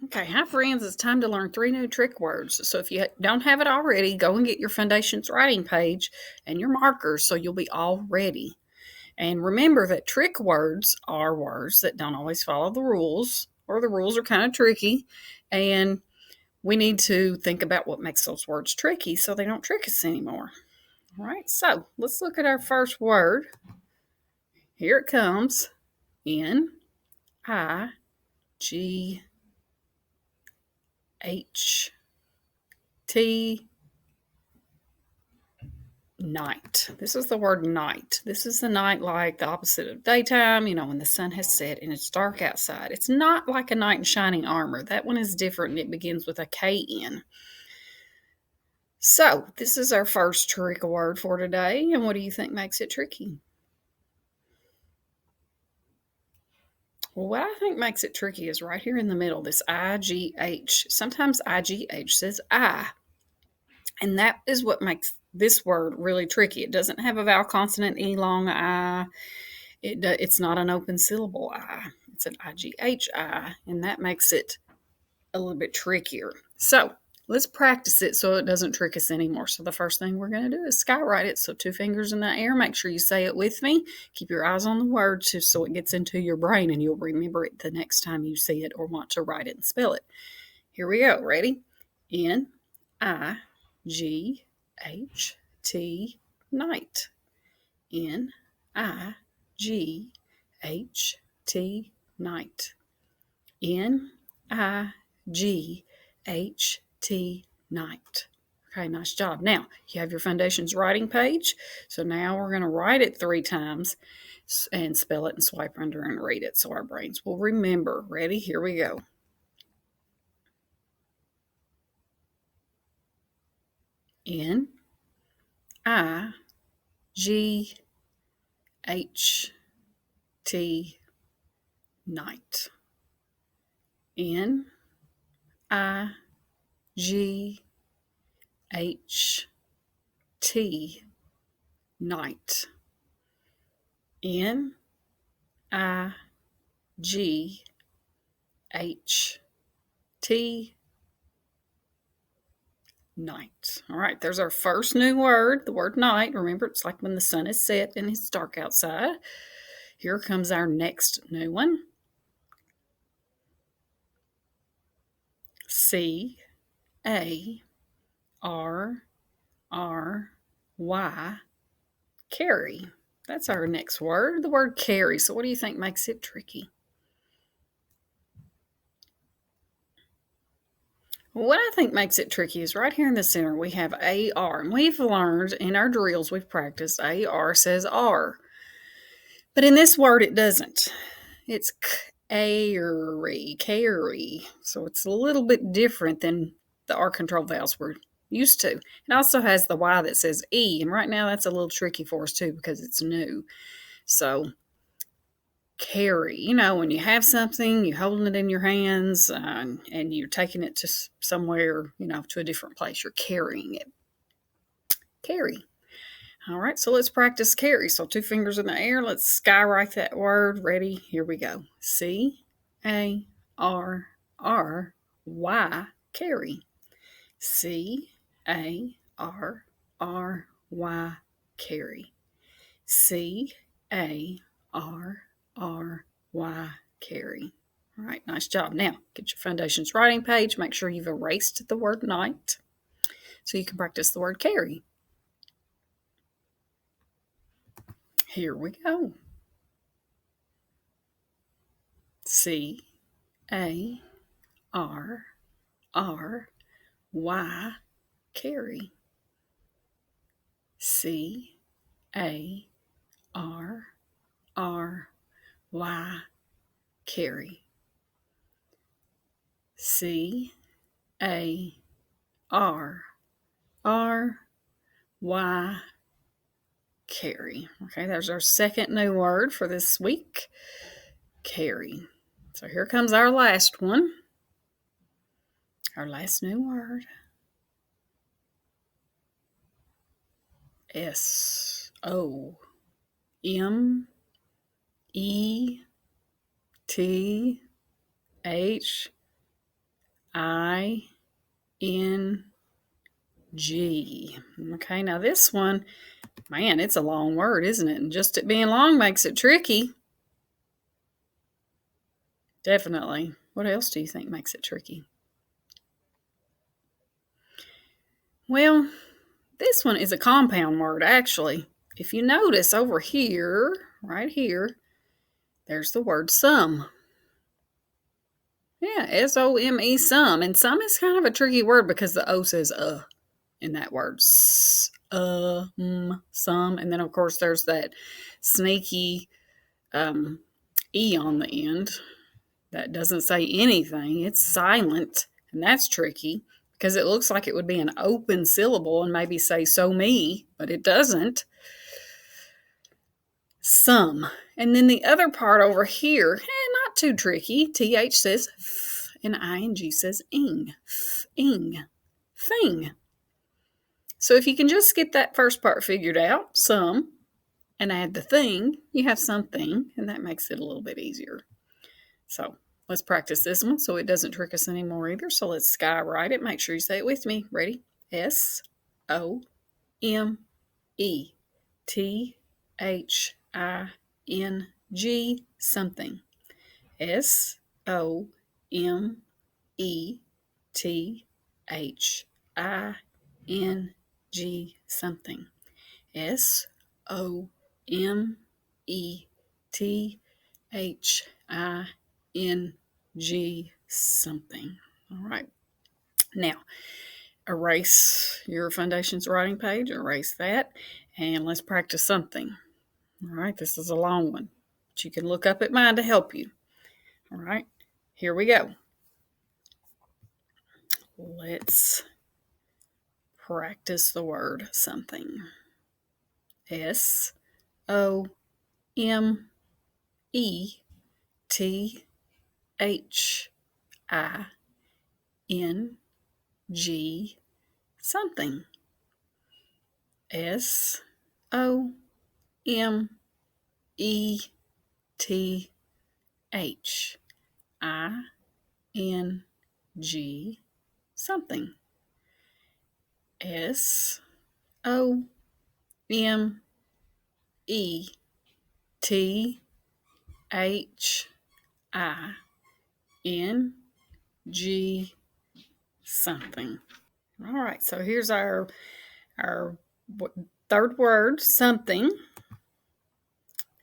Okay, hi friends, it's time to learn 3 new trick words. So if you don't have it already, go and get your Foundations writing page and your markers so you'll be all ready. And remember that trick words are words that don't always follow the rules, or the rules are kind of tricky. And we need to think about what makes those words tricky so they don't trick us anymore. All right, so let's look at our first word. Here it comes. N-I-G-H-T, night. This is the word night. This is the night like the opposite of daytime, when the sun has set and it's dark outside. It's not like a knight in shining armor. That one is different and it begins with a K-N. So, this is our first trick word for today. And what do you think makes it tricky? Well, what I think makes it tricky is right here in the middle, this I-G-H. Sometimes I-G-H says I. And that is what makes this word really tricky. It doesn't have a vowel consonant E long I. It's not an open syllable I. It's an I-G-H-I, and that makes it a little bit trickier. So let's practice it so it doesn't trick us anymore. So the first thing we're going to do is skywrite it. So 2 fingers in the air. Make sure you say it with me. Keep your eyes on the word so it gets into your brain and you'll remember it the next time you see it or want to write it and spell it. Here we go. Ready? N-I-G-H-T, night. N-I-G-H-T, night. N-I-G-H-T, night. Okay, nice job. Now, you have your Foundations writing page. So now we're going to write it 3 times and spell it and swipe under and read it so our brains will remember. Ready? Here we go. N-I-G-H-T, night. N-I-G-H-T, night. N-I-G-H-T, night. All right, there's our first new word, the word night. Remember, it's like when the sun is set and it's dark outside. Here comes our next new one. C-A-R-R-Y, carry. That's our next word, the word carry. So what do you think makes it tricky? What I think makes it tricky is right here in the center we have AR. And we've learned in our drills, we've practiced, AR says R. But in this word, it doesn't. It's carry. So it's a little bit different than the R control vowels we're used to. It also has the Y that says E. And right now that's a little tricky for us too because it's new. So carry, when you have something, you're holding it in your hands and you're taking it to somewhere, to a different place. You're carrying it. Carry. All right, so let's practice carry. So 2 fingers in the air. Let's skywrite that word. Ready? Here we go. C-A-R-R-Y, carry. C-A-R-R-Y, carry. C-A-R-R-Y, carry. All right, nice job. Now, get your Foundations writing page. Make sure you've erased the word night so you can practice the word carry. Here we go. C-A-R-R-Y, carry. C-A-R-R-Y, carry. C-A-R-R-Y, carry. Okay, there's our second new word for this week, carry. So here comes our last one. Our last new word. S-O-M-E-T-H-L-Y, Okay, now this one, man, it's a long word, isn't it? And just it being long makes it tricky. Definitely. What else do you think makes it tricky? Well, this one is a compound word, actually. If you notice over here, right here, there's the word some. Yeah, S-O-M-E, some. And some is kind of a tricky word because the O says in that word. Some. And then, of course, there's that sneaky E on the end that doesn't say anything. It's silent. And that's tricky because it looks like it would be an open syllable and maybe say so me, but it doesn't. Some. And then the other part over here, not too tricky. TH says f and ing says ing. Ing. Thing. So if you can just get that first part figured out, some, and add the thing, you have something, and that makes it a little bit easier. So let's practice this one so it doesn't trick us anymore either. So let's skywrite it. Make sure you say it with me. Ready? S-O-M-E-T-H-I-N-G something. S-O-M-E-T-H-I-N-G something. S-O-M-E-T-H-I-N-G something. All right. Now, erase your Foundations writing page, erase that, and let's practice something. All right, this is a long one, but you can look up at mine to help you. All right, here we go. Let's practice the word something. S-O-M-E-T-H-I-N-G something. S-O-M-E-T-H-I-N-G something. S-O-M-E-T-H-I-N-G something. All right, so here's our third word, something.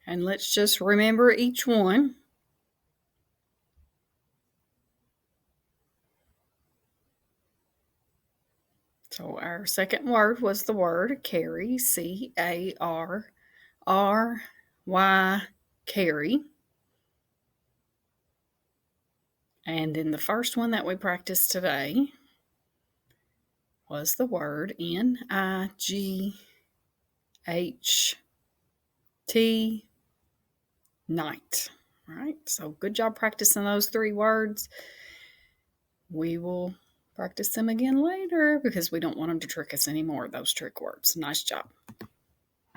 And let's just remember each one. So our second word was the word carry, C-A-R-R-Y, carry. And then the first one that we practiced today was the word N-I-G-H-T, night. All right, so good job practicing those three words. We will practice them again later because we don't want them to trick us anymore, those trick words. Nice job.